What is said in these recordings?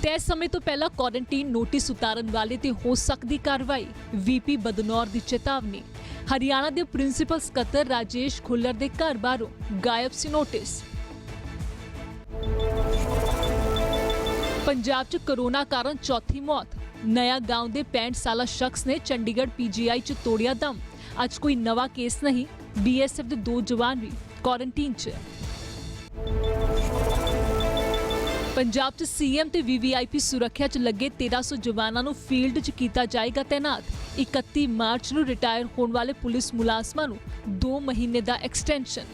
तय समय तो पहला क्वारंटीन नोटिस उतारन वाले ते हो सकदी कार्रवाई। वीपी बदनौर दी चेतावनी। हरियाणा के प्रिंसीपल सकत्तर राजेश खुल्लर दे घर बाहरों गायब सी नोटिस। पंजाब च कोरोना कारण चौथी मौत। नया गांव के 65 साला शख्स ने चंडीगढ़ पीजीआई च तोड़िया दम। अज कोई नवा केस नहीं। बीएसएफ के 2 जवान भी क्वारंटीन च। पंजाब च सीएम ते वीवीआईपी सुरक्षा च लगे 1300 जवानों नूं फील्ड च कीता जाएगा तैनात। 31 मार्च नूं रिटायर होने वाले पुलिस मुलाजमां नूं 2 महीने का एक्सटेंशन।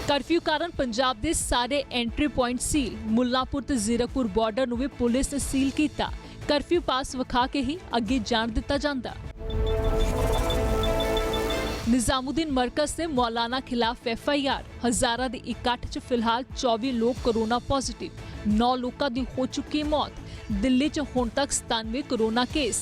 कर्फ्यू कारण पंजाब के सारे एंट्री पॉइंट सील। मुल्लापुर ते जीरकपुर बॉर्डर नूं भी पुलिस ने सील किया। कर्फ्यू पास विखा के ही अगे जाण दिता जांदा। निजामुद्दीन मरकज से मौलाना खिलाफ FIR। हजारा के इकट्ठ च फिलहाल 24 लोग कोरोना पॉजिटिव। 9 लोगों की हो चुकी मौत। दिल्ली च हुण तक 97 कोरोना केस।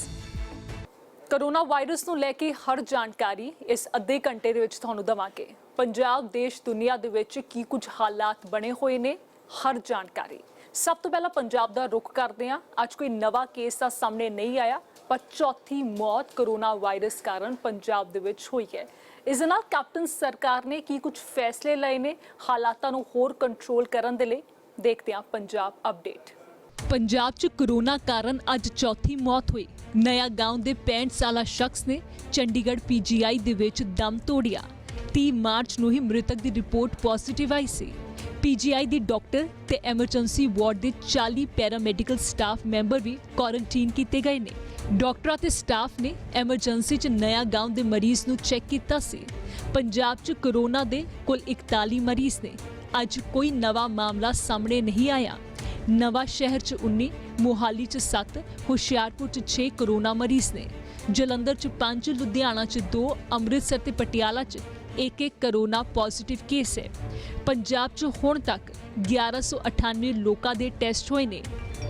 कोरोना वायरस नूं लैके हर जानकारी इस अद्धे घंटे दे विच तुहानूं देवांगे। पंजाब देश दुनिया दे विच की कुछ हालात बने हुए ने, हर जानकारी। सब तो पहला पंजाब दा रुख करते हैं। अज कोई नवा केस दा सामने नहीं आया, पर चौथी मौत कोरोना वायरस कारण पंजाब दे विच हुई है। इस दे नाल कैप्टन सरकार ने की कुछ फैसले लए ने हालातां नूं होर कंट्रोल करन दे लई। देखते हैं पंजाब अपडेट। पंजाब च कोरोना कारण अज चौथी मौत हुई। नया गांव के 65 साला शख्स ने चंडीगढ़ पीजीआई दे विच दम तोड़िया। 30 मार्च नूं ही मृतक की रिपोर्ट पॉजिटिव आई सी। पीजीआई दी डॉक्टर ते एमरजेंसी वार्ड के 40 पैरामेडिकल स्टाफ मैंबर भी क्वारंटीन किए गए ने। डॉक्टरां ते स्टाफ ने एमरजेंसी च नया गांव के मरीज नूं चैक किया सी। पंजाब च कोरोना के कुल 41 मरीज ने। अज कोई नवा मामला सामने नहीं आया। नवा शहर च 19, मोहाली च 7, हुशियारपुर च 6 कोरोना मरीज ने। जलंधर च 5, लुधियाना च 2, अमृतसर ते पटियाला च एक कोरोना पॉजिटिव केस है। पंजाब च हुण तक 1198 लोगों के टेस्ट हुए ने।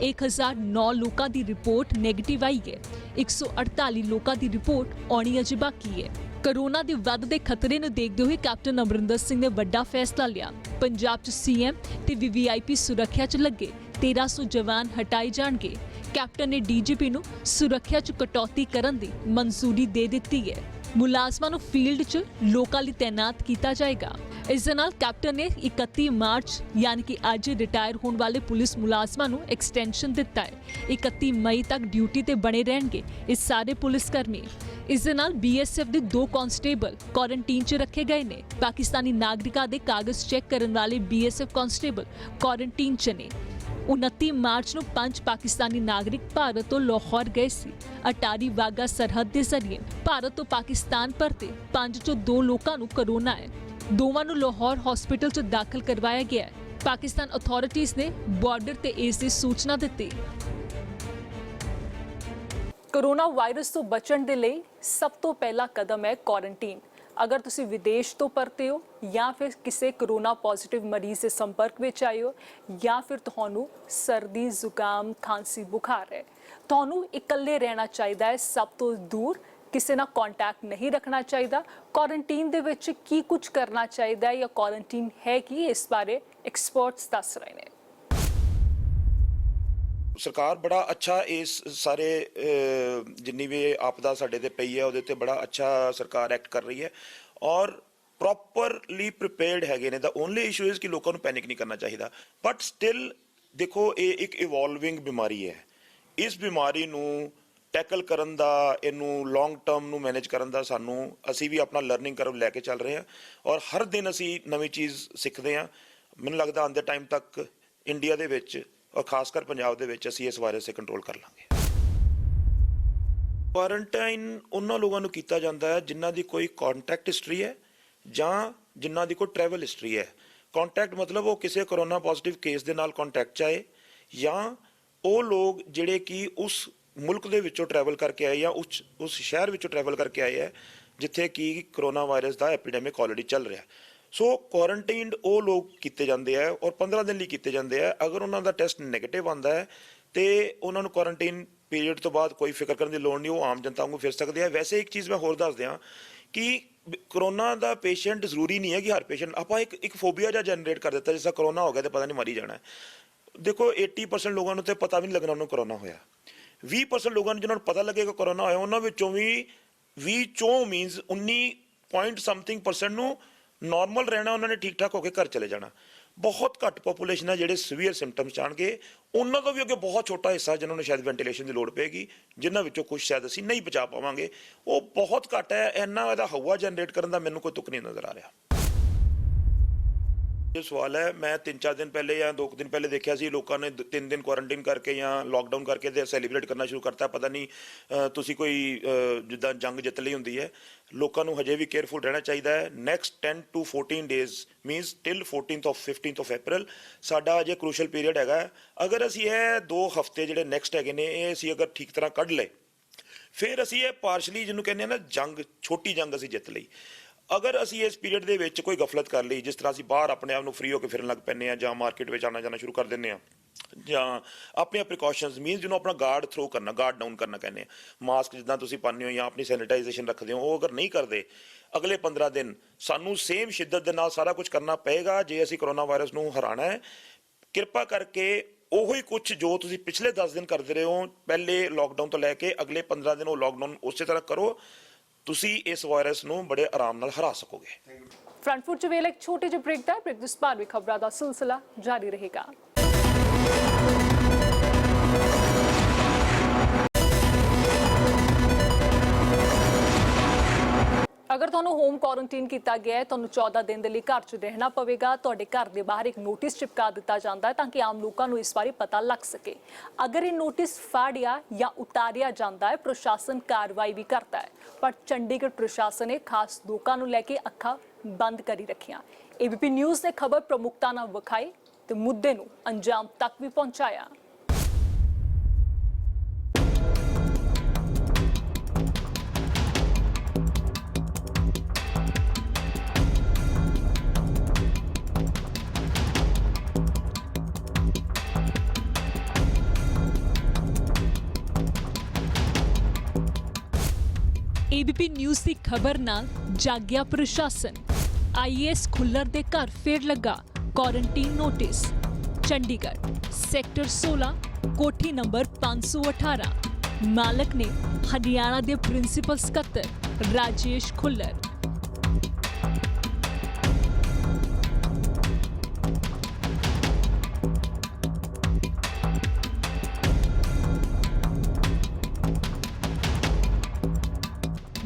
1009 लोगों की रिपोर्ट नैगेटिव आई है। 148 लोगों की रिपोर्ट आनी अजे बाकी है। कोरोना के वधदे खतरे नूं देखते हुए कैप्टन अमरिंदर सिंह ने बड़ा फैसला लिया। पंजाब च सीएम ते वीवीआईपी सुरक्षा च लगे 1300 जवान हटाए जाणगे। कैप्टन ने डीजीपी नूं सुरक्षा च कटौती करन दी मंजूरी दे दित्ती है। मुलाजमां नूं फील्ड च लोकां लई तैनात किया जाएगा। इस दे नाल कैप्टन ने 31 मार्च यानी कि अज रिटायर होने वाले पुलिस मुलाजमां नूं एक्सटेंशन दिता है। 31 मई तक ड्यूटी ते बने रहेंगे इस सारे पुलिसकर्मी। इस दे नाल बीएसएफ के 2 कांस्टेबल क्वारंटीन च रखे गए ने। पाकिस्तानी नागरिकां दे कागज चैक करने वाले बीएसएफ कांस्टेबल क्वारंटीन च ने। 29 मार्च नूं 5 पाकिस्तानी नागरिक भारत तो लाहौर गए सी। अटारी वाघा सरहद के जरिए भारत तो पाकिस्तान परते 5 चों 2 लोगों नूं कोरोना है। दोवां नूं लाहौर हॉस्पिटल च दाखिल करवाया गया है। पाकिस्तान अथॉरिटीज़ ने बॉर्डर ते इस दी सूचना दी। कोरोना वायरस तो बचण दे लई सब तो पहला कदम है क्वारंटीन। अगर तुसी विदेश तो परते हो या फिर किसी कोरोना पॉजिटिव मरीज के संपर्क में आए हो या फिर तुहानू सर्दी जुकाम खांसी बुखार है, तुहानू इकल्ले रहना चाहिए है। सब तो दूर किसी ना कॉन्टैक्ट नहीं रखना चाहिए। क्वारंटीन दे विच की कुछ करना चाहिए या क्वारंटीन है कि इस बारे एक्सपर्ट्स दस रहे हैं। सरकार बड़ा अच्छा इस सारे जिन्नी भी आपदा साडे ते पई है उहदे ते बड़ा अच्छा सरकार एक्ट कर रही है और प्रॉपरली प्रिपेयर्ड हैगे ने। द ओनली इशू इज़ कि लोगों को पैनिक नहीं करना चाहिए। बट स्टिल देखो ये एक इवॉल्विंग बीमारी है। इस बीमारी नूं टैकल करन दा इनू लॉन्ग टर्म नूं मैनेज करन दा सानू असी भी अपना लर्निंग कर्व लैके चल रहे हैं और हर दिन असी नवी चीज़ सीखते हैं। मैनूं लगदा आंदे टाइम तक इंडिया दे विच और खासकर पंजाब दे विच असी इस वायरस से कंट्रोल कर लांगे। क्वारंटाइन उन्हां लोगों नूं कीता जांदा है जिन्हां दी कोई कॉन्टैक्ट हिस्टरी है जां जिन्हां दी कोई ट्रैवल हिस्टरी है। कॉन्टैक्ट मतलब वो किसी कोरोना पॉजिटिव केस दे नाल कॉन्टैक्ट च आए या वो लोग जिहड़े कि उस मुल्क दे विचों ट्रैवल करके आए या उस शहर विचों ट्रैवल करके आए है जिथे कि कोरोना वायरस का एपीडेमिक ऑलरेडी चल रहा है। सो क्वारंटीनड वो लोग किए जाते हैं और 15 दिन लिए किए जाते हैं। अगर उन्होंने टेस्ट नैगेटिव आता है तो उन्होंने क्वारंटीन पीरियड तो बाद कोई फिक्र करने की लोड़ नहीं, वो आम जनता वांगू फिर सकते हैं। वैसे एक चीज़ मैं होर दस दियाँ कि कोरोना का पेशेंट जरूरी नहीं है कि हर पेशेंट आप एक फोबिया जहा जनरेट कर दिता जिस कोरोना हो गया तो पता नहीं मरी जाना है। ਦੇਖੋ 80% ਲੋਕਾਂ ਨੂੰ ਤੇ ਪਤਾ ਵੀ ਨਹੀਂ ਲੱਗਣਾ ਉਹਨੂੰ ਕਰੋਨਾ ਹੋਇਆ। 20% ਲੋਕਾਂ ਨੂੰ ਜਿਹਨਾਂ ਨੂੰ ਪਤਾ ਲੱਗੇਗਾ ਕਰੋਨਾ ਹੋਇਆ, ਉਹਨਾਂ ਵਿੱਚੋਂ ਵੀ 20 ਚੋਂ ਮੀਨਸ 19 ਪੁਆਇੰਟ ਸਮਥਿੰਗ ਪਰਸੈਂਟ ਨੂੰ ਨਾਰਮਲ ਰਹਿਣਾ, ਉਹਨਾਂ ਨੇ ਠੀਕ ਠਾਕ ਹੋ ਕੇ ਘਰ ਚਲੇ ਜਾਣਾ। ਬਹੁਤ ਘੱਟ ਪੋਪੂਲੇਸ਼ਨ ਹੈ ਜਿਹੜੇ ਸੀਵੀਅਰ ਸਿੰਪਟਮਸ ਚਾਹਣਗੇ, ਉਹਨਾਂ ਤੋਂ ਵੀ ਅੱਗੇ ਬਹੁਤ ਛੋਟਾ ਹਿੱਸਾ ਜਿਨ੍ਹਾਂ ਨੂੰ ਸ਼ਾਇਦ ਵੈਂਟੀਲੇਸ਼ਨ ਦੀ ਲੋੜ ਪਏਗੀ, ਜਿਨ੍ਹਾਂ ਵਿੱਚੋਂ ਕੁਝ ਸ਼ਾਇਦ ਅਸੀਂ ਨਹੀਂ ਬਚਾ ਪਾਵਾਂਗੇ। ਉਹ ਬਹੁਤ ਘੱਟ ਹੈ। ਇੰਨਾ ਇਹਦਾ ਹਵਾ ਜਨਰੇਟ ਕਰਨ ਦਾ ਮੈਨੂੰ ਕੋਈ ਤੁਕ ਨਹੀਂ ਨਜ਼ਰ ਆ ਰਿਹਾ। ਇਹ ਸਵਾਲ ਹੈ, ਮੈਂ 3-4 ਦਿਨ ਪਹਿਲੇ ਜਾਂ 2 ਦਿਨ ਪਹਿਲੇ ਦੇਖਿਆ ਸੀ ਲੋਕਾਂ ਨੇ 3 ਦਿਨ ਕੁਆਰੰਟਾਈਨ ਕਰਕੇ ਜਾਂ ਲੋਕਡਾਊਨ ਕਰਕੇ ਤੇ ਸੈਲੀਬ੍ਰੇਟ ਕਰਨਾ ਸ਼ੁਰੂ ਕਰਤਾ। ਪਤਾ ਨਹੀਂ ਤੁਸੀਂ ਕੋਈ ਜਿੱਦਾਂ ਜੰਗ ਜਿੱਤ ਲਈ ਹੁੰਦੀ ਹੈ। ਲੋਕਾਂ ਨੂੰ ਹਜੇ ਵੀ ਕੇਅਰਫੁਲ ਰਹਿਣਾ ਚਾਹੀਦਾ ਹੈ। Next 10 to 14 days means till 15th of April ਸਾਡਾ ਅਜੇ ਕ੍ਰੂਸ਼ਲ ਪੀਰੀਅਡ ਹੈਗਾ। ਅਗਰ ਅਸੀਂ ਇਹ 2 ਹਫ਼ਤੇ ਜਿਹੜੇ ਨੈਕਸਟ ਹੈਗੇ ਨੇ, ਇਹ ਅਸੀਂ ਅਗਰ ਠੀਕ ਤਰ੍ਹਾਂ ਕੱਢ ਲਏ, ਫਿਰ ਅਸੀਂ ਇਹ ਪਾਰਸ਼ਲੀ ਜਿਹਨੂੰ ਕਹਿੰਦੇ ਆ ਨਾ ਜੰਗ, ਛੋਟੀ ਜੰਗ ਅਸੀਂ ਜਿੱਤ ਲਈ। ਅਗਰ ਅਸੀਂ ਇਸ ਪੀਰੀਅਡ ਦੇ ਵਿੱਚ ਕੋਈ ਗਫਲਤ ਕਰ ਲਈ, ਜਿਸ ਤਰ੍ਹਾਂ ਅਸੀਂ ਬਾਹਰ ਆਪਣੇ ਆਪ ਨੂੰ ਫ੍ਰੀ ਹੋ ਕੇ ਫਿਰਨ ਲੱਗ ਪੈਂਦੇ ਹਾਂ, ਜਾਂ ਮਾਰਕੀਟ ਵਿੱਚ ਆਉਣਾ ਜਾਣਾ ਸ਼ੁਰੂ ਕਰ ਦਿੰਦੇ ਹਾਂ, ਜਾਂ ਆਪਣੀਆਂ ਪ੍ਰੀਕਾਸ਼ਨਸ ਮੀਨਸ ਜਿਹਨੂੰ ਆਪਣਾ ਗਾਰਡ ਥਰੋ ਕਰਨਾ, ਗਾਰਡ ਡਾਊਨ ਕਰਨਾ ਕਹਿੰਦੇ ਆ, ਮਾਸਕ ਜਿੱਦਾਂ ਤੁਸੀਂ ਪਾਉਂਦੇ ਹੋ ਜਾਂ ਆਪਣੀ ਸੈਨੀਟਾਈਜੇਸ਼ਨ ਰੱਖਦੇ ਹੋ, ਉਹ ਅਗਰ ਨਹੀਂ ਕਰਦੇ, ਅਗਲੇ 15 ਦਿਨ ਸਾਨੂੰ ਸੇਮ ਸ਼ਿੱਦਤ ਦੇ ਨਾਲ ਸਾਰਾ ਕੁਝ ਕਰਨਾ ਪਏਗਾ ਜੇ ਅਸੀਂ ਕਰੋਨਾ ਵਾਇਰਸ ਨੂੰ ਹਰਾਉਣਾ ਹੈ। ਕਿਰਪਾ ਕਰਕੇ ਉਹੀ ਕੁਝ ਜੋ ਤੁਸੀਂ ਪਿਛਲੇ 10 ਦਿਨ ਕਰਦੇ ਰਹੇ ਹੋ ਪਹਿਲੇ ਲੋਕਡਾਊਨ ਤੋਂ ਲੈ ਕੇ ਅਗਲੇ 15 ਦਿਨ, ਉਹ ਲੋਕਡਾਊਨ ਉਸੇ ਤਰ੍ਹਾਂ ਕਰੋ। ਤੁਸੀਂ ਇਸ ਵਾਇਰਸ ਨੂੰ ਬੜੇ ਆਰਾਮ ਨਾਲ ਹਰਾ ਸਕੋਗੇ। ਫਰੰਟਫੁੱਟ 'ਚ ਵੇਲੇ ਇੱਕ ਛੋਟੇ ਜਿਹੇ ਬ੍ਰੇਕ ਦਾ, ਬ੍ਰੇਕ ਦੇ ਬਾਅਦ ਵੀ ਖਬਰਾਂ ਦਾ ਸਿਲਸਿਲਾ ਜਾਰੀ ਰਹੇਗਾ। ਅਗਰ ਤੁਹਾਨੂੰ ਹੋਮ ਕੁਆਰੰਟਾਈਨ ਕੀਤਾ ਗਿਆ ਹੈ, ਤੁਹਾਨੂੰ 14 ਦਿਨ ਦੇ ਲਈ ਘਰ 'ਚ ਰਹਿਣਾ ਪਵੇਗਾ। ਤੁਹਾਡੇ ਘਰ ਦੇ ਬਾਹਰ ਇੱਕ ਨੋਟਿਸ ਚਿਪਕਾ ਦਿੱਤਾ ਜਾਂਦਾ ਹੈ ਤਾਂ ਕਿ ਆਮ ਲੋਕਾਂ ਨੂੰ ਇਸ ਬਾਰੇ ਪਤਾ ਲੱਗ ਸਕੇ। ਅਗਰ ਇਹ ਨੋਟਿਸ ਫਾੜਿਆ ਜਾਂ ਉਤਾਰਿਆ ਜਾਂਦਾ ਹੈ, ਪ੍ਰਸ਼ਾਸਨ ਕਾਰਵਾਈ ਵੀ ਕਰਦਾ ਹੈ। ਪਰ ਚੰਡੀਗੜ੍ਹ ਪ੍ਰਸ਼ਾਸਨ ਨੇ ਖਾਸ ਲੋਕਾਂ ਨੂੰ ਲੈ ਕੇ ਅੱਖਾਂ ਬੰਦ ਕਰੀ ਰੱਖੀਆਂ। ABP ਨਿਊਜ਼ ਨੇ ਖਬਰ ਪ੍ਰਮੁਖਤਾ ਨਾਲ ਵਿਖਾਈ ਤੇ ਮੁੱਦੇ ਨੂੰ ਅੰਜਾਮ ਤੱਕ ਵੀ ਪਹੁੰਚਾਇਆ। ABP ਨਿਊਜ਼ ਦੀ ਖਬਰ ਨਾਲ ਜਾਗਿਆ ਪ੍ਰਸ਼ਾਸਨ। IAS ਖੁੱਲਰ ਦੇ ਘਰ ਫੇਰ ਲੱਗਾ ਕੁਆਰੰਟੀਨ ਨੋਟਿਸ। ਚੰਡੀਗੜ੍ਹ ਸੈਕਟਰ 16 ਕੋਠੀ ਨੰਬਰ 518। ਮਾਲਕ ਨੇ ਹਰਿਆਣਾ ਦੇ ਪ੍ਰਿੰਸੀਪਲ ਸਕੱਤਰ ਰਾਜੇਸ਼ ਖੁੱਲਰ।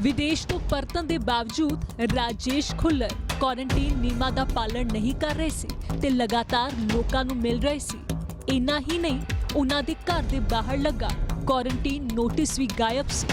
ਵਿਦੇਸ਼ ਤੋਂ ਪਰਤਣ ਦੇ ਬਾਵਜੂਦ ਰਾਜੇਸ਼ ਖੁੱਲਰ ਕੁਆਰੰਟੀਨ ਨਿਯਮਾਂ ਦਾ ਪਾਲਣ ਨਹੀਂ ਕਰ ਰਹੇ ਸੀ ਤੇ ਲਗਾਤਾਰ ਲੋਕਾਂ ਨੂੰ ਮਿਲ ਰਹੇ ਸੀ। ਇੰਨਾ ਹੀ ਨਹੀਂ, ਉਹਨਾਂ ਦੇ ਘਰ ਦੇ ਬਾਹਰ ਲੱਗਾ ਕੁਆरंटीन नोटिस भी गायब से।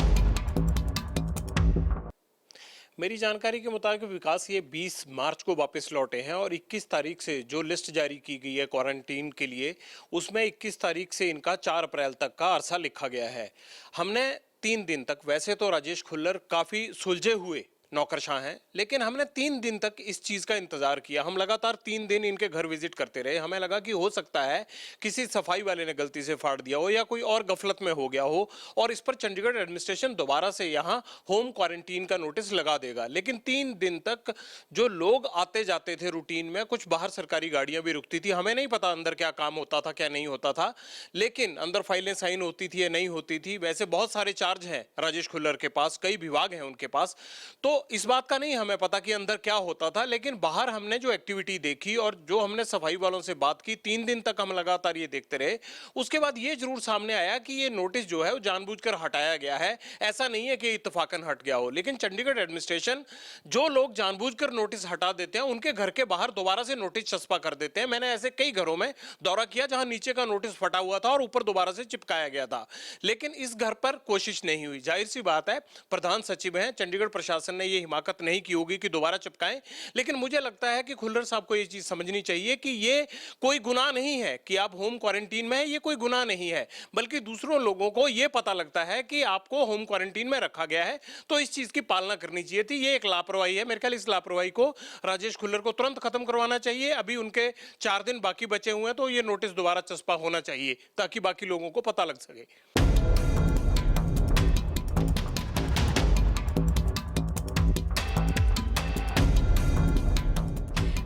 मेरी जानकारी के मुताबिक विकास ये 20 मार्च को वापस लौटे हैं और 21 तारीख से जो लिस्ट जारी की गई है क्वारंटीन के लिए, उसमें 21 तारीख से इनका 4 अप्रैल तक का अरसा लिखा गया है। हमने 3 दिन तक, वैसे तो राजेश खुल्लर काफ़ी सुलझे हुए नौकरशाह हैं, लेकिन हमने 3 दिन तक इस चीज़ का इंतज़ार किया। हम लगातार 3 दिन इनके घर विजिट करते रहे। हमें लगा कि हो सकता है किसी सफाई वाले ने गलती से फाड़ दिया हो या कोई और गफलत में हो गया हो और इस पर चंडीगढ़ एडमिनिस्ट्रेशन दोबारा से यहाँ होम क्वारंटीन का नोटिस लगा देगा। लेकिन 3 दिन तक जो लोग आते जाते थे रूटीन में, कुछ बाहर सरकारी गाड़ियाँ भी रुकती थी, हमें नहीं पता अंदर क्या काम होता था क्या नहीं होता था, लेकिन अंदर फाइलें साइन होती थी या नहीं होती थी। वैसे बहुत सारे चार्ज हैं राजेश खुल्लर के पास, कई विभाग हैं उनके पास, तो इस बात का नहीं हमें पता कि अंदर क्या होता था। लेकिन बाहर हमने जो एक्टिविटी देखी और जो हमने सफाई वालों से बात की, 3 दिन तक हम लगातार ये देखते रहे। उसके बाद ये जरूर सामने आया कि ये नोटिस जो है वो जानबूझकर हटाया गया है। ऐसा नहीं है कि इत्तेफाकन हट गया हो, लेकिन चंडीगढ़ एडमिनिस्ट्रेशन जो लोग जानबूझकर नोटिस हटा देते हैं उनके घर के बाहर दोबारा से नोटिस चस्पा कर देते हैं। मैंने ऐसे कई घरों में दौरा किया जहां नीचे का नोटिस फटा हुआ था और ऊपर दोबारा से चिपकाया गया था, लेकिन इस घर पर कोशिश नहीं हुई। जाहिर सी बात है, प्रधान सचिव हैं, चंडीगढ़ प्रशासन ने ये हिमाकत नहीं की होगी कि दोबारा चिपकाएं, लेकिन मुझे लगता है कि खुल्लर साहब को ये चीज समझनी चाहिए कि ये कोई गुनाह नहीं है कि आप होम क्वारंटीन में है, ये कोई गुनाह नहीं है, बल्कि दूसरों लोगों को ये पता लगता है कि आपको होम क्वारंटीन में रखा गया है, तो इस चीज की पालना करनी चाहिए थी। ये एक लापरवाही है। मेरे ख्याल इस लापरवाही को राजेश खुल्लर को तुरंत खत्म करवाना चाहिए। अभी उनके 4 दिन बाकी बचे हुए हैं, तो ये नोटिस दोबारा चस्पा होना चाहिए ताकि बाकी लोगों को पता लग सके।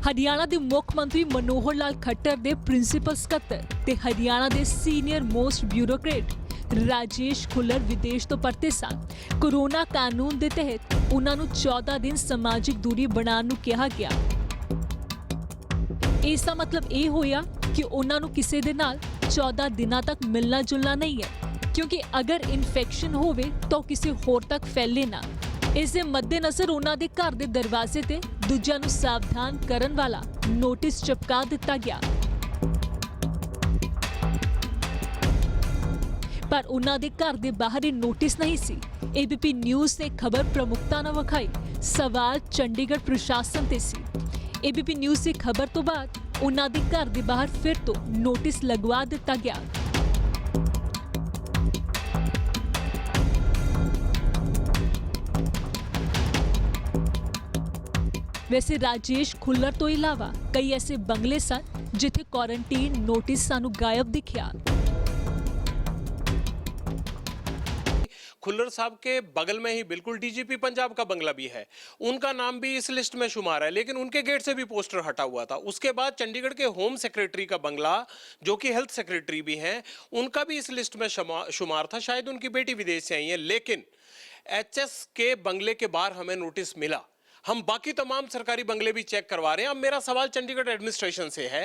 ਹਰਿਆਣਾ ਦੇ ਮੁੱਖ ਮੰਤਰੀ ਮਨੋਹਰ ਲਾਲ ਖੱਟਰ ਦੇ ਪ੍ਰਿੰਸੀਪਲ ਸਕੱਤਰ ਤੇ ਹਰਿਆਣਾ ਦੇ senior most bureaucrat Rajesh Khullar ਵਿਦੇਸ਼ ਤੋਂ ਪਰਤੇ ਸਨ। ਕੋਰੋਨਾ ਕਾਨੂੰਨ ਦੇ ਤਹਿਤ ਉਹਨਾਂ ਨੂੰ 14 ਦਿਨ ਸਮਾਜਿਕ ਦੂਰੀ ਬਣਾਉਣ ਨੂੰ ਕਿਹਾ ਗਿਆ। ਇਸ ਦਾ ਮਤਲਬ ਇਹ ਹੋਇਆ ਕਿ ਉਹਨਾਂ ਨੂੰ ਕਿਸੇ ਦੇ ਨਾਲ 14 ਦਿਨਾਂ ਤੱਕ ਮਿਲਣਾ ਜੁਲਣਾ ਨਹੀਂ ਹੈ, ਕਿਉਂਕਿ ਅਗਰ ਇਨਫੈਕਸ਼ਨ ਹੋਵੇ ਤਾਂ ਕਿਸੇ ਹੋਰ ਤੱਕ ਫੈਲੇ ਨਾ। ਇਸ ਦੇ ਮੱਦੇਨਜ਼ਰ ਉਹਨਾਂ ਦੇ ਘਰ ਦੇ ਦਰਵਾਜ਼ੇ ਤੇ ਦੂਜਿਆਂ ਨੂੰ ਸਾਵਧਾਨ ਕਰਨ ਵਾਲਾ ਨੋਟਿਸ ਚਿਪਕਾ ਦਿੱਤਾ ਗਿਆ। ਪਰ ਉਹਨਾਂ ਦੇ ਘਰ ਦੇ ਬਾਹਰ ਇਹ ਨੋਟਿਸ ਨਹੀਂ ਸੀ। ABP ਨਿਊਜ਼ ਨੇ ਖਬਰ ਪ੍ਰਮੁਖਤਾ ਨਾਲ ਵਿਖਾਈ। ਸਵਾਲ ਚੰਡੀਗੜ੍ਹ ਪ੍ਰਸ਼ਾਸਨ ਤੇ ਸੀ। ABP ਨਿਊਜ਼ ਦੀ ਖਬਰ ਤੋਂ ਬਾਅਦ ਉਹਨਾਂ ਦੇ ਘਰ ਦੇ ਬਾਹਰ ਫਿਰ ਤੋਂ ਨੋਟਿਸ ਲਗਵਾ ਦਿੱਤਾ ਗਿਆ। वैसे राजेश खुल्लर तो इलावा कई ऐसे बंगले सन जिथे क्वारंटीन नोटिस सानू गायब दिखिया। खुल्लर साहब के बगल में ही बिल्कुल डीजीपी पंजाब का बंगला भी है, उनका नाम भी इस लिस्ट में शुमार है, लेकिन उनके गेट से भी पोस्टर हटा हुआ था। उसके बाद चंडीगढ़ के होम सेक्रेटरी का बंगला, जो कि हेल्थ सेक्रेटरी भी हैं, उनका भी इस लिस्ट में शुमार था। शायद उनकी बेटी विदेश से आई है, लेकिन HS के बंगले के बाहर हमें नोटिस मिला। हम बाकी तमाम सरकारी बंगले भी चेक करवा रहे हैं। अब मेरा सवाल चंडीगढ़ एडमिनिस्ट्रेशन से है,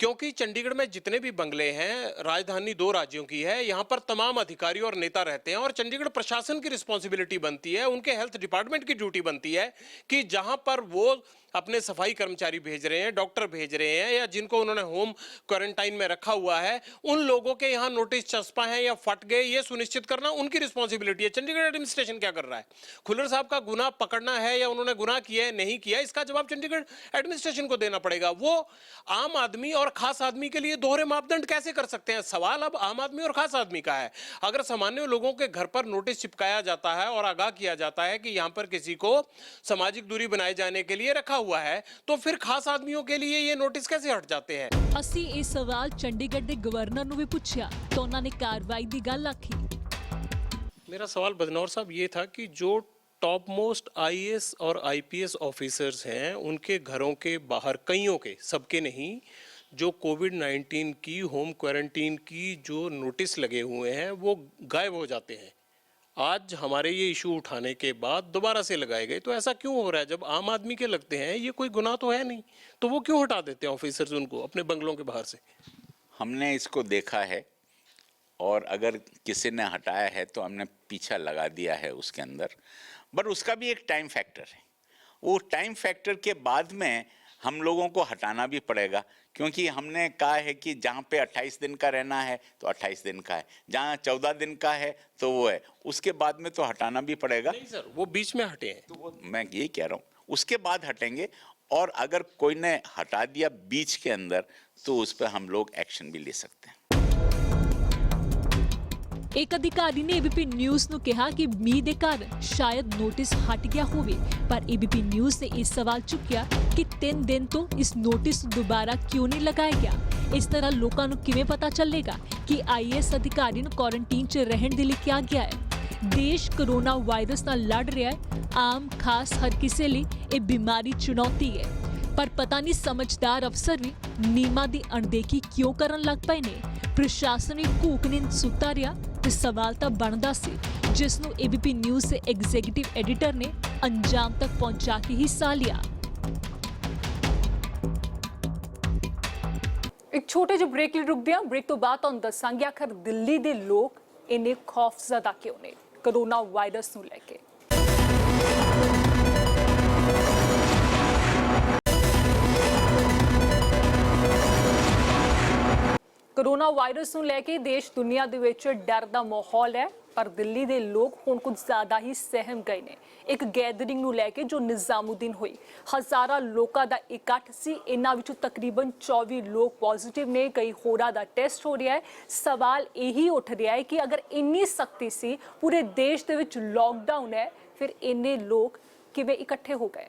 क्योंकि चंडीगढ़ में जितने भी बंगले हैं, राजधानी 2 राज्यों की है, यहाँ पर तमाम अधिकारी और नेता रहते हैं और चंडीगढ़ प्रशासन की रिस्पॉन्सिबिलिटी बनती है, उनके हेल्थ डिपार्टमेंट की ड्यूटी बनती है कि जहाँ पर वो अपने सफाई कर्मचारी भेज रहे हैं, डॉक्टर भेज रहे हैं, या जिनको उन्होंने होम क्वारंटाइन में रखा हुआ है, उन लोगों के यहाँ नोटिस चस्पा है या फट गए, ये सुनिश्चित करना उनकी रिस्पॉन्सिबिलिटी है। चंडीगढ़ एडमिनिस्ट्रेशन क्या कर रहा है? खुल्लर साहब का गुनाह पकड़ना है या उन्होंने गुनाह किया है नहीं किया, इसका जवाब चंडीगढ़ एडमिनिस्ट्रेशन को देना पड़ेगा। वो आम आदमी और खास आदमी के लिए दोहरे मापदंड कैसे कर सकते हैं? सवाल अब आम आदमी और खास आदमी का है। अगर सामान्य लोगों के घर पर नोटिस चिपकाया जाता है और आगाह किया जाता है कि यहाँ पर किसी को सामाजिक दूरी बनाए जाने के लिए रखा हुआ है, तो फिर खास आदमियों के लिए ये नोटिस कैसे हट जाते हैं? ਅਸੀਂ ਇਹ ਸਵਾਲ ਚੰਡੀਗੜ੍ਹ ਦੇ ਗਵਰਨਰ ਨੂੰ ਵੀ ਪੁੱਛਿਆ ਤਾਂ ਉਹਨਾਂ ਨੇ ਕਾਰਵਾਈ ਦੀ ਗੱਲ ਆਖੀ। मेरा सवाल बदनौर साहब ये था कि जो टॉप मोस्ट IAS और IPS ऑफिसर्स हैं, उनके घरों के बाहर, कईयों के, सबके नहीं, जो कोविड-19 की होम क्वारंटीन की जो नोटिस लगे हुए हैं वो गायब हो जाते हैं। आज हमारे ये इशू उठाने के बाद दोबारा से लगाए गए, तो ऐसा क्यों हो रहा है? जब आम आदमी के लगते हैं, ये कोई गुनाह तो है नहीं, तो वो क्यों हटा देते हैं ऑफिसर्स उनको अपने बंगलों के बाहर से? हमने इसको देखा है और अगर किसी ने हटाया है तो हमने पीछा लगा दिया है उसके अंदर, बट उसका भी एक टाइम फैक्टर है। वो टाइम फैक्टर के बाद में हम लोगों को हटाना भी पड़ेगा, क्योंकि हमने कहा है कि जहाँ पे 28 दिन का रहना है तो 28 दिन का है, जहाँ 14 दिन का है तो वो है, उसके बाद में तो हटाना भी पड़ेगा। नहीं सर, वो बीच में हटे हैं। तो वो मैं यही कह रहा हूँ, उसके बाद हटेंगे, और अगर कोई ने हटा दिया बीच के अंदर तो उस पर हम लोग एक्शन भी ले सकते हैं। ਇੱਕ ਅਧਿਕਾਰੀ ਨੇ ABP ਨਿਊਜ਼ ਨੂੰ ਕਿਹਾ ਕਿ ਮੀਂਹ ਦੇ ਕਾਰਨ ਸ਼ਾਇਦ ਨੋਟਿਸ ਹਟ ਗਿਆ ਹੋਵੇ, ਪਰ ABP ਨਿਊਜ਼ ਨੇ ਇਹ ਸਵਾਲ ਚੁੱਕਿਆ ਕਿ 3 ਦਿਨ ਤੋਂ ਇਸ ਨੋਟਿਸ ਨੂੰ ਦੁਬਾਰਾ ਕਿਉਂ ਨਹੀਂ ਲਗਾਇਆ ਗਿਆ। ਇਸ ਤਰ੍ਹਾਂ ਲੋਕਾਂ ਨੂੰ ਕਿਵੇਂ ਪਤਾ ਚੱਲੇਗਾ ਕਿ IAS ਅਧਿਕਾਰੀ ਨੂੰ ਕੁਆਰੰਟੀਨ 'ਚ ਰਹਿਣ ਦੇ ਲਈ ਕਿਹਾ ਗਿਆ ਹੈ। ਦੇਸ਼ ਕੋਰੋਨਾ ਵਾਇਰਸ ਨਾਲ ਲੜ ਰਿਹਾ ਹੈ। ਆਮ ਖਾਸ ਹਰ ਕਿਸੇ ਲਈ ਇਹ ਬਿਮਾਰੀ ਚੁਣੌਤੀ ਹੈ, ਪਰ ਪਤਾ ਨਹੀਂ ਸਮਝਦਾਰ ਅਫਸਰ ਵੀ ਨਿਯਮਾਂ ਦੀ ਅਣਦੇਖੀ ਕਿਉਂ ਕਰਨ ਲੱਗ ਪਏ ਨੇ। ਪ੍ਰਸ਼ਾਸਨ ਵੀ ਘੂਕ ਨੀਂਦ ਸੁੱਤਾ ਰਿਹਾ ਤੇ ਸਵਾਲ ਤਾਂ ਬਣਦਾ ਸੀ, ਜਿਸ ਨੂੰ ABP ਨਿਊਜ਼ ਦੇ ਐਗਜ਼ੀਕਿਊਟਿਵ ਐਡੀਟਰ ਨੇ ਅੰਜਾਮ ਤੱਕ ਪਹੁੰਚਾ ਕੇ ਹਿੱਸਾ ਲਿਆ। ਇੱਕ ਛੋਟੇ ਜਿਹੇ ਬ੍ਰੇਕ ਲਈ ਰੁਕਦੇ ਹਾਂ। ਬ੍ਰੇਕ ਤੋਂ ਬਾਅਦ ਤੁਹਾਨੂੰ ਦੱਸਾਂਗੇ ਆਖਰ ਦਿੱਲੀ ਦੇ ਲੋਕ ਇੰਨੇ ਖੌਫਜ਼ਦਾ ਕਿਉਂ ਨੇ ਕੋਰੋਨਾ ਵਾਇਰਸ ਨੂੰ ਲੈ ਕੇ। ਕੋਰੋਨਾ ਵਾਇਰਸ ਨੂੰ ਲੈ ਕੇ ਦੇਸ਼ ਦੁਨੀਆ ਦੇ ਵਿੱਚ ਡਰ ਦਾ ਮਾਹੌਲ ਹੈ, ਪਰ ਦਿੱਲੀ ਦੇ ਲੋਕ ਹੁਣ ਕੁਝ ਜ਼ਿਆਦਾ ਹੀ ਸਹਿਮ ਗਏ ਨੇ। ਇੱਕ ਗੈਦਰਿੰਗ ਨੂੰ ਲੈ ਕੇ ਜੋ ਨਿਜ਼ਾਮੂਦੀਨ ਹੋਈ, ਹਜ਼ਾਰਾਂ ਲੋਕਾਂ ਦਾ ਇਕੱਠ ਸੀ, ਇਹਨਾਂ ਵਿੱਚੋਂ ਤਕਰੀਬਨ 24 ਲੋਕ ਪੋਜ਼ਿਟਿਵ ਨੇ, ਕਈ ਹੋਰਾਂ ਦਾ ਟੈਸਟ ਹੋ ਰਿਹਾ ਹੈ। ਸਵਾਲ ਇਹੀ ਉੱਠ ਰਿਹਾ ਹੈ ਕਿ ਅਗਰ ਇੰਨੀ ਸਖਤੀ ਸੀ, ਪੂਰੇ ਦੇਸ਼ ਦੇ ਵਿੱਚ ਲੋਕਡਾਊਨ ਹੈ, ਫਿਰ ਇੰਨੇ ਲੋਕ ਕਿਵੇਂ ਇਕੱਠੇ ਹੋ ਗਏ?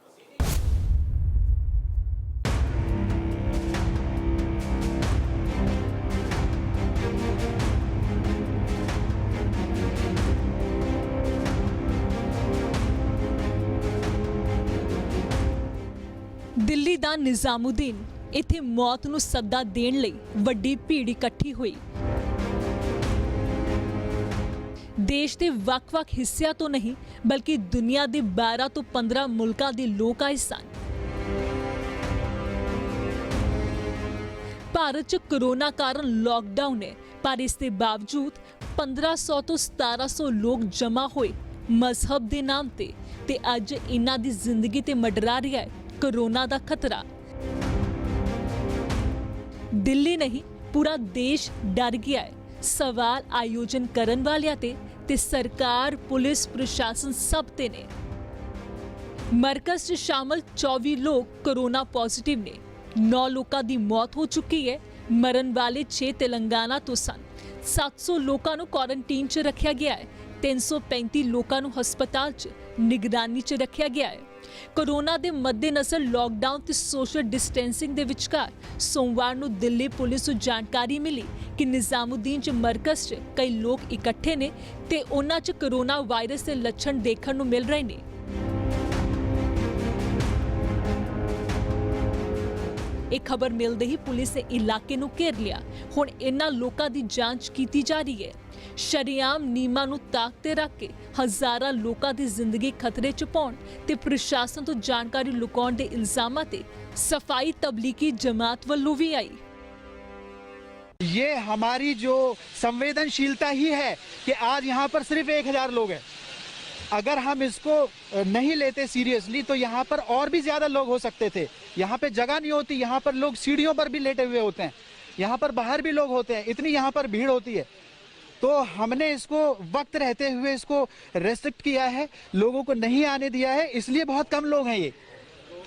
ਦਿੱਲੀ ਦਾ ਨਿਜ਼ਾਮੁਦੀਨ, ਇੱਥੇ ਮੌਤ ਨੂੰ ਸੱਦਾ ਦੇਣ ਲਈ ਵੱਡੀ ਭੀੜ ਇਕੱਠੀ ਹੋਈ। ਦੇਸ਼ ਦੇ ਵੱਖ-ਵੱਖ ਹਿੱਸਿਆਂ ਤੋਂ ਨਹੀਂ ਬਲਕਿ ਦੁਨੀਆ ਦੇ 12 ਤੋਂ 15 ਮੁਲਕਾਂ ਦੇ ਲੋਕ ਆਏ ਸਨ। ਭਾਰਤ 'ਚ ਕੋਰੋਨਾ ਕਾਰਨ ਲਾਕਡਾਊਨ ਹੈ, ਪਰ ਇਸ ਦੇ ਬਾਵਜੂਦ 1500 ਤੋਂ 1700 ਲੋਕ ਜਮ੍ਹਾਂ ਹੋਏ ਮਜ਼ਹਬ ਦੇ ਨਾਮ ਤੇ ਅੱਜ ਇਹਨਾਂ ਦੀ ਜ਼ਿੰਦਗੀ ਤੇ ਮੰਡਰਾ ਰਿਹਾ ਹੈ कोरोना का खतरा। दिल्ली नहीं पूरा देश डर गया है। सवाल आयोजन करन वालियां ते सरकार, पुलिस, प्रशासन सब ते ने। मरकज च शामिल 24 लोग कोरोना पॉजिटिव ने। 9 लोगों की मौत हो चुकी है। मरण वाले 6 तेलंगाना तो सन। 700 लोगों को क्वारंटीन च रखा गया है। 335 लोगों को हस्पताल च निगरानी च रखा गया है। कोरोना के मद्देनज़र लॉकडाउन ते सोशल डिस्टेंसिंग के विचकार सोमवार को दिल्ली पुलिस को जानकारी मिली कि निजामुद्दीन च मरकज च कई लोग इकट्ठे ने ते उन्हां च कोरोना वायरस के लक्षण देखने को मिल रहे हैं। एक खबर मिलते ही पुलिस ने इलाके नूं घेर लिया। हुण इन्हां लोकां दी जांच की जा रही है। शरीआम नीमां नूं ताकते रख के हज़ारां लोकां दी जिंदगी खतरे च पाउण ते प्रशासन तो जानकारी लुकाउण दे इल्जामां ते सफाई तबलीगी जमात वल्लों भी आई। ये हमारी जो संवेदनशीलता ही है कि आज यहाँ पर सिर्फ 1000 लोग हैं। अगर हम इसको नहीं लेते सीरियसली तो यहाँ पर और भी ज्यादा लोग हो सकते थे। यहाँ पे जगह नहीं होती, यहाँ पर लोग सीढ़ियों पर भी लेटे हुए होते हैं, यहाँ पर बाहर भी लोग होते हैं, इतनी यहाँ पर भीड़ होती है। तो हमने इसको वक्त रहते हुए इसको रेस्ट्रिक्ट किया है, लोगों को नहीं आने दिया है, इसलिए बहुत कम लोग हैं ये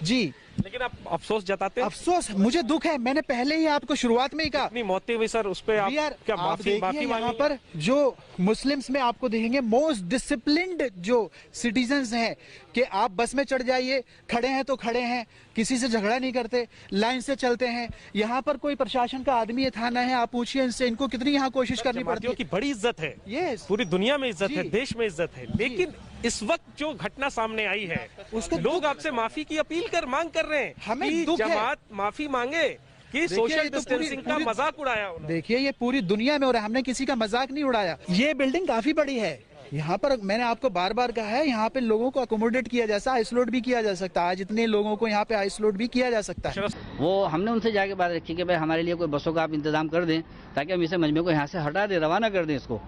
जी। लेकिन आप अफसोस जताते हैं? अफसोस, मुझे दुख है। मैंने पहले ही आपको शुरुआत में ही कहा इतनी मौतें हुई सर, उस पे आप क्या माफी यहाँ मांगी? पर जो मुस्लिम्स में आपको देखेंगे मोस्ट डिसिप्लिन्ड जो सिटीजन्स हैं कि आप बस में चढ़ जाइए, खड़े हैं तो खड़े हैं, किसी से झगड़ा नहीं करते, लाइन से चलते हैं। यहाँ पर कोई प्रशासन का आदमी है, थाना है, आप पूछिए इनसे, इनको कितनी यहाँ कोशिश करनी पड़ती है। की बड़ी इज्जत है, यस, पूरी दुनिया में इज्जत है, जी। देश में इज्जत है। लेकिन इस वक्त जो घटना सामने आई है, उसको लोग आपसे माफी की अपील मांग कर रहे हैं। हमें कि दुख है। जमात माफी मांगे कि सोशल ये तो डिस्टेंसिंग का मजाक उड़ाया उन्होंने। देखिए ये पूरी दुनिया में हो रहा है, हमने किसी का मजाक नहीं उड़ाया। ये बिल्डिंग काफी बड़ी है। यहाँ पर मैंने आपको बार बार कहा है, यहाँ पे लोगों को अकोमोडेट किया जा सकता है, आइसोलेट भी किया जा सकता है। आज इतने लोगों को यहाँ पे आइसोलेट भी किया जा सकता है। वो हमने उनसे जाके बात रखी कि भाई हमारे लिए कोई बसों का आप इंतजाम कर दें ताकि हम इसे मजमे को यहाँ से हटा दें, रवाना कर दें इसको।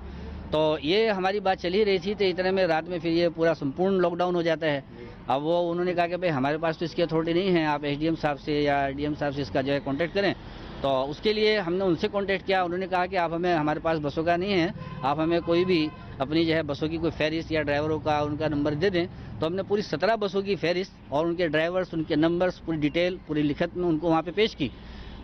तो ये हमारी बात चल ही रही थी। तो इतने में रात में फिर ये पूरा संपूर्ण लॉकडाउन हो जाता है। अब वो उन्होंने कहा कि भाई हमारे पास तो इसकी अथॉरिटी नहीं है, आप एसडीएम साहब से या डीएम साहब से इसका जो है कॉन्टैक्ट करें। तो उसके लिए हमने उनसे कॉन्टैक्ट किया। उन्होंने कहा कि आप हमें, हमारे पास बसों का नहीं है, आप हमें कोई भी अपनी जो है बसों की कोई फहरिस्त या ड्राइवरों का उनका नंबर दे दें। तो हमने पूरी 17 बसों की फहरिस्त और उनके ड्राइवर्स, उनके नंबर्स, पूरी डिटेल पूरी लिखत में उनको वहाँ पे पेश की।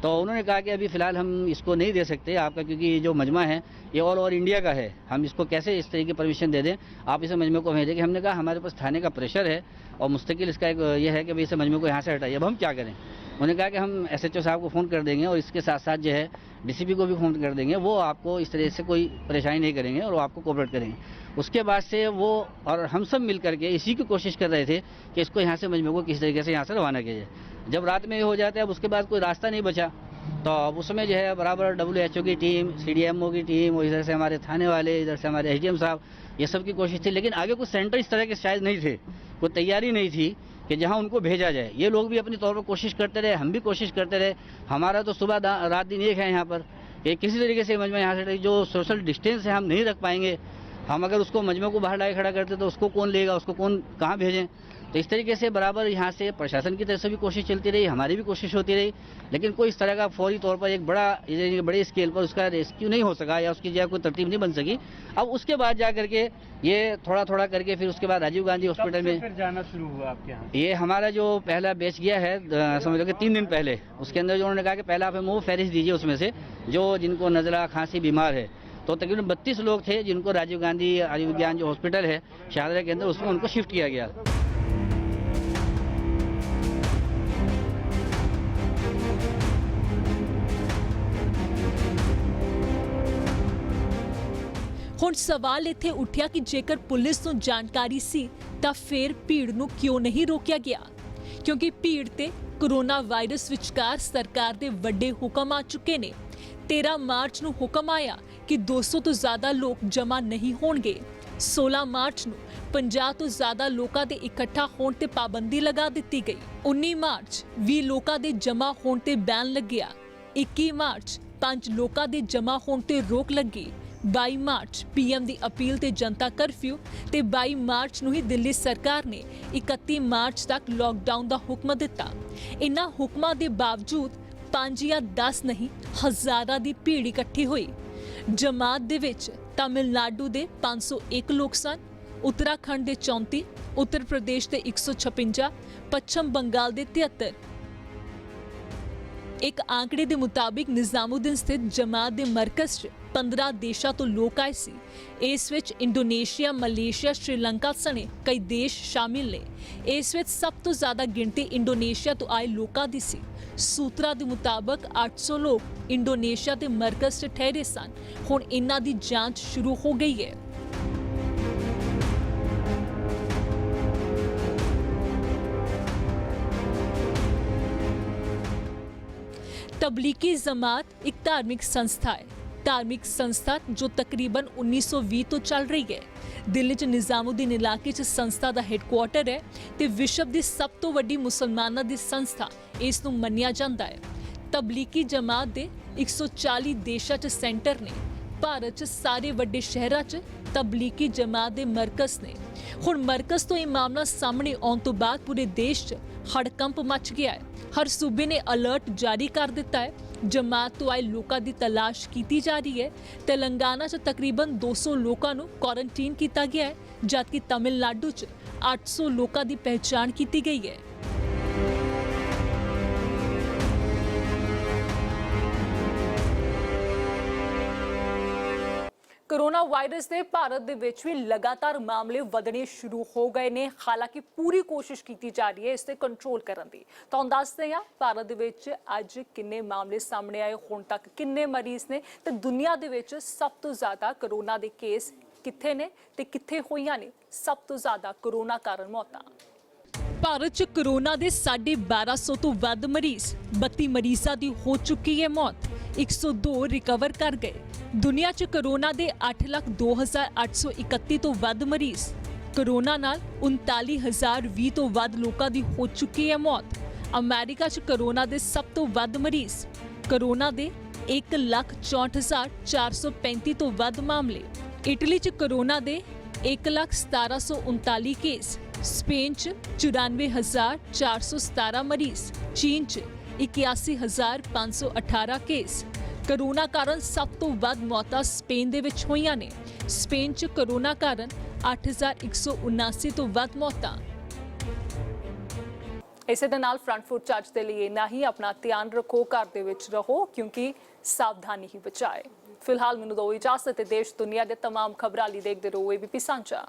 तो उन्होंने कहा कि अभी फ़िलहाल हम इसको नहीं दे सकते आपका, क्योंकि ये जो मजमा है ये ऑल ओवर इंडिया का है, हम इसको कैसे इस तरह की परमिशन दे दें, आप इसे मजमे को भेजेंगे। हमने कहा हमारे पास थाने का प्रेशर है और मुस्तकिल इसका एक ये है कि भाई इसे मजमे को यहाँ से हटाइए। अब हम क्या करें? उन्होंने कहा कि हम एसएचओ साहब को फ़ोन कर देंगे और इसके साथ साथ जो है डीसीपी को भी फ़ोन कर देंगे, वो आपको इस तरह से कोई परेशानी नहीं करेंगे और वो आपको कोऑपरेट करेंगे। उसके बाद से वो और हम सब मिल करके इसी की कोशिश कर रहे थे कि इसको यहाँ से मजमे को किस तरीके से यहाँ से रवाना किया जाए। जब रात में ये हो जाता है, अब उसके बाद कोई रास्ता नहीं बचा, तो अब उसमें जो है बराबर WHO की टीम, CDMO की टीम और इधर से हमारे थाने वाले, इधर से हमारे SDM साहब, ये सब की कोशिश थी। लेकिन आगे कुछ सेंटर इस तरह के शायद नहीं थे, कोई तैयारी नहीं थी कि जहां उनको भेजा जाए। ये लोग भी अपनी तौर पर कोशिश करते रहे, हम भी कोशिश करते रहे। हमारा तो सुबह रात दिन एक है यहाँ पर कि किसी तरीके से मजमा यहाँ से जो सोशल डिस्टेंस है हम नहीं रख पाएंगे। हम अगर उसको मजमे को बाहर लाके खड़ा करते तो उसको कौन लेगा, उसको कौन कहाँ भेजें। तो इस तरीके से बराबर यहाँ से प्रशासन की तरफ से भी कोशिश चलती रही, हमारी भी कोशिश होती रही, लेकिन कोई इस तरह का फौरी तौर पर एक बड़े स्केल पर उसका रेस्क्यू नहीं हो सका या उसकी जगह कोई तरतीब नहीं बन सकी। अब उसके बाद जा करके ये थोड़ा थोड़ा करके फिर उसके बाद राजीव गांधी हॉस्पिटल में फिर जाना शुरू हुआ आपके यहाँ? ये हमारा जो पहला बैच गया है, समझ लो कि 3 दिन पहले, उसके अंदर जो उन्होंने कहा कि पहले आप हमें वो फहरिस्त दीजिए उसमें से जो जिनको नज़ला खांसी बीमार है। तो तकरीबन 32 लोग थे जिनको राजीव गांधी आयुर्विज्ञान जो हॉस्पिटल है शाहदरा के अंदर, उसमें उनको शिफ्ट किया गया। ਹੁਣ ਸਵਾਲ ਇੱਥੇ ਉੱਠਿਆ ਕਿ ਜੇਕਰ ਪੁਲਿਸ ਨੂੰ ਜਾਣਕਾਰੀ ਸੀ ਤਾਂ ਫਿਰ ਭੀੜ ਨੂੰ ਕਿਉਂ ਨਹੀਂ ਰੋਕਿਆ ਗਿਆ। ਕਿਉਂਕਿ ਭੀੜ ਤੇ ਕੋਰੋਨਾ ਵਾਇਰਸ ਵਿਚਕਾਰ ਸਰਕਾਰ ਦੇ ਵੱਡੇ ਹੁਕਮ ਆ ਚੁੱਕੇ ਨੇ। 13 ਮਾਰਚ ਨੂੰ ਹੁਕਮ ਆਇਆ ਕਿ 200 ਤੋਂ ਜ਼ਿਆਦਾ ਲੋਕ ਜਮ੍ਹਾਂ ਨਹੀਂ ਹੋਣਗੇ। 16 ਮਾਰਚ ਨੂੰ 50 ਤੋਂ ਜ਼ਿਆਦਾ ਲੋਕਾਂ ਦੇ ਇਕੱਠਾ ਹੋਣ ਤੇ ਪਾਬੰਦੀ ਲਗਾ ਦਿੱਤੀ ਗਈ। 19 ਮਾਰਚ 20 ਲੋਕਾਂ ਦੇ ਜਮ੍ਹਾਂ ਹੋਣ ਤੇ ਬੈਨ ਲੱਗਿਆ। 21 ਮਾਰਚ 5 ਲੋਕਾਂ ਦੇ ਜਮ੍ਹਾਂ ਹੋਣ ਤੇ ਰੋਕ ਲੱਗੀ। 22 ਮਾਰਚ ਪੀਐਮ ਦੀ ਅਪੀਲ ਤੇ ਜਨਤਾ ਕਰਫਿਊ ਤੇ 22 ਮਾਰਚ ਨੂੰ ਹੀ ਦਿੱਲੀ ਸਰਕਾਰ ਨੇ 31 ਮਾਰਚ ਤੱਕ ਲੋਕਡਾਊਨ ਦਾ ਹੁਕਮ ਦਿੱਤਾ। ਇਨ੍ਹਾਂ ਹੁਕਮਾਂ ਦੇ ਬਾਵਜੂਦ 5 ਜਾਂ 10 ਨਹੀਂ ਹਜ਼ਾਰਾਂ ਦੀ ਭੀੜ ਇਕੱਠੀ ਹੋਈ। ਜਮਾਤ ਦੇ ਵਿੱਚ ਤਾਮਿਲਨਾਡੂ ਦੇ 501 ਲੋਕ ਸਨ, ਉੱਤਰਾਖੰਡ ਦੇ 34, ਉੱਤਰ ਪ੍ਰਦੇਸ਼ ਦੇ 156, ਪੱਛਮ ਬੰਗਾਲ ਦੇ 73। ਇੱਕ ਆંકੜੇ ਦੇ ਮੁਤਾਬਿਕ ਨਿਜ਼ਾਮੂਦੀਨ ਸਥਿਤ ਜਮਾਤ ਦੇ ਮਰਕਜ਼ 'ਚ 15 ਦੇਸ਼ਾਂ ਤੋਂ ਲੋਕ ਆਏ ਸੀ। ਇਸ ਵਿੱਚ ਇੰਡੋਨੇਸ਼ੀਆ, ਮਲੇਸ਼ੀਆ, ਸ਼੍ਰੀਲੰਕਾ ਸਣੇ ਕਈ ਦੇਸ਼ ਸ਼ਾਮਿਲ ਨੇ। ਇਸ ਵਿੱਚ ਸਭ ਤੋਂ ਜ਼ਿਆਦਾ ਗਿਣਤੀ ਇੰਡੋਨੇਸ਼ੀਆ ਤੋਂ ਆਏ ਲੋਕਾਂ ਦੀ ਸੀ। ਸੂਤਰਾਂ ਦੇ ਮੁਤਾਬਕ 800 ਲੋਕ ਇੰਡੋਨੇਸ਼ੀਆ ਦੇ ਮਰਕਜ਼ 'ਚ ਠਹਿਰੇ ਸਨ। ਹੁਣ ਇਹਨਾਂ ਦੀ ਜਾਂਚ ਸ਼ੁਰੂ ਹੋ ਗਈ ਹੈ। ਤਬਲੀਗੀ ਜਮਾਤ ਇੱਕ ਧਾਰਮਿਕ ਸੰਸਥਾ ਹੈ। ਧਾਰਮਿਕ ਸੰਸਥਾ ਜੋ ਤਕਰੀਬਨ 1920 ਤੋਂ ਚੱਲ ਰਹੀ ਹੈ। ਦਿੱਲੀ 'ਚ ਨਿਜ਼ਾਮੂਦੀਨ ਇਲਾਕੇ 'ਚ ਸੰਸਥਾ ਦਾ ਹੈੱਡਕੁਆਰਟਰ ਹੈ ਤੇ ਵਿਸ਼ਵ ਦੀ ਸਭ ਤੋਂ ਵੱਡੀ ਮੁਸਲਮਾਨਾਂ ਦੀ ਸੰਸਥਾ ਇਸ ਨੂੰ ਮੰਨਿਆ ਜਾਂਦਾ ਹੈ। ਤਬਲੀਗੀ ਜਮਾਤ ਦੇ 140 ਦੇਸ਼ਾਂ 'ਚ ਸੈਂਟਰ ਨੇ। ਭਾਰਤ 'ਚ ਸਾਰੇ ਵੱਡੇ ਸ਼ਹਿਰਾਂ 'ਚ ਤਬਲੀਗੀ ਜਮਾਤ ਦੇ ਮਰਕਜ਼ ਨੇ। ਹੁਣ ਮਰਕਜ਼ ਤੋਂ ਇਹ ਮਾਮਲਾ ਸਾਹਮਣੇ ਆਉਣ ਤੋਂ ਬਾਅਦ ਪੂਰੇ ਦੇਸ਼ 'ਚ ਹੜਕੰਪ ਮਚ ਗਿਆ ਹੈ। ਹਰ ਸੂਬੇ ਨੇ ਅਲਰਟ ਜਾਰੀ ਕਰ ਦਿੱਤਾ ਹੈ। ਜਮਾਤ ਤੋਂ ਆਏ ਲੋਕਾਂ ਦੀ ਤਲਾਸ਼ ਕੀਤੀ ਜਾ ਰਹੀ ਹੈ। ਤੇਲੰਗਾਨਾ 'ਚ ਤਕਰੀਬਨ 200 ਲੋਕਾਂ ਨੂੰ ਕੁਆਰੰਟਾਈਨ ਕੀਤਾ ਗਿਆ ਹੈ, ਜਦਕਿ ਤਮਿਲਨਾਡੂ 'ਚ 800 ਲੋਕਾਂ ਦੀ ਪਹਿਚਾਣ ਕੀਤੀ ਗਈ ਹੈ। ਕੋਰੋਨਾ ਵਾਇਰਸ ਦੇ ਭਾਰਤ ਦੇ ਵਿੱਚ ਵੀ ਲਗਾਤਾਰ ਮਾਮਲੇ ਵਧਣੇ ਸ਼ੁਰੂ ਹੋ ਗਏ ਨੇ। ਹਾਲਾਂਕਿ ਪੂਰੀ ਕੋਸ਼ਿਸ਼ ਕੀਤੀ ਜਾ ਰਹੀ ਹੈ ਇਸ ਤੇ ਕੰਟਰੋਲ ਕਰਨ ਦੀ। ਤੁਹਾਨੂੰ ਦੱਸਦੇ ਹਾਂ ਭਾਰਤ ਦੇ ਵਿੱਚ ਅੱਜ ਕਿੰਨੇ ਮਾਮਲੇ ਸਾਹਮਣੇ ਆਏ, ਹੁਣ ਤੱਕ ਕਿੰਨੇ ਮਰੀਜ਼ ਨੇ ਤੇ ਦੁਨੀਆ ਦੇ ਵਿੱਚ ਸਭ ਤੋਂ ਜ਼ਿਆਦਾ ਕੋਰੋਨਾ ਦੇ ਕੇਸ ਕਿੱਥੇ ਨੇ ਤੇ ਕਿੱਥੇ ਹੋਈਆਂ ਨੇ ਸਭ ਤੋਂ ਜ਼ਿਆਦਾ ਕੋਰੋਨਾ ਕਾਰਨ ਮੌਤਾਂ। ਭਾਰਤ 'ਚ ਕੋਰੋਨਾ ਦੇ 1250 ਤੋਂ ਵੱਧ ਮਰੀਜ਼, 32 ਮਰੀਜ਼ਾਂ ਦੀ ਹੋ ਚੁੱਕੀ ਹੈ ਮੌਤ, 102 ਰਿਕਵਰ ਕਰ ਗਏ। ਦੁਨੀਆ 'ਚ ਕੋਰੋਨਾ ਦੇ 8,02,831 ਤੋਂ ਵੱਧ ਮਰੀਜ਼। ਕੋਰੋਨਾ ਨਾਲ 39,020 ਤੋਂ ਵੱਧ ਲੋਕਾਂ ਦੀ ਹੋ ਚੁੱਕੀ ਹੈ ਮੌਤ। ਅਮਰੀਕਾ 'ਚ ਕੋਰੋਨਾ ਦੇ ਸਭ ਤੋਂ ਵੱਧ ਮਰੀਜ਼। ਕੋਰੋਨਾ ਦੇ 1,64,435 ਤੋਂ ਵੱਧ ਮਾਮਲੇ। ਇਟਲੀ 'ਚ ਕੋਰੋਨਾ ਦੇ 1,17,39 ਕੇਸ। ਸਪੇਨ 'ਚ 94,417 ਮਰੀਜ਼। ਚੀਨ 'ਚ 81,518 ਕੇਸ। ਕੋਰੋਨਾ ਕਾਰਨ ਸਭ ਤੋਂ ਵੱਧ ਮੌਤਾਂ ਸਪੇਨ ਦੇ ਵਿੱਚ ਹੋਈਆਂ ਨੇ। ਸਪੇਨ 'ਚ ਕੋਰੋਨਾ ਕਾਰਨ 8,179 ਤੋਂ ਵੱਧ ਮੌਤਾਂ। ਇਸੇ ਦੇ ਨਾਲ ਫਰੰਟਫੁੱਟ ਚਾਰਜ ਦੇ ਲਈ ਇੰਨਾ ਹੀ। ਆਪਣਾ ਧਿਆਨ ਰੱਖੋ, ਘਰ ਦੇ ਵਿੱਚ ਰਹੋ ਕਿਉਂਕਿ ਸਾਵਧਾਨੀ ਹੀ ਬਚਾਏ। ਫਿਲਹਾਲ ਮੈਨੂੰ ਦਿਓ ਇਜਾਜ਼ਤ ਤੇ ਦੇਸ਼ ਦੁਨੀਆ ਦੇ तमाम ਖਬਰਾਂ ਲਈ ਦੇਖਦੇ ਰਹੋ ABP ਸਾਂਝਾ।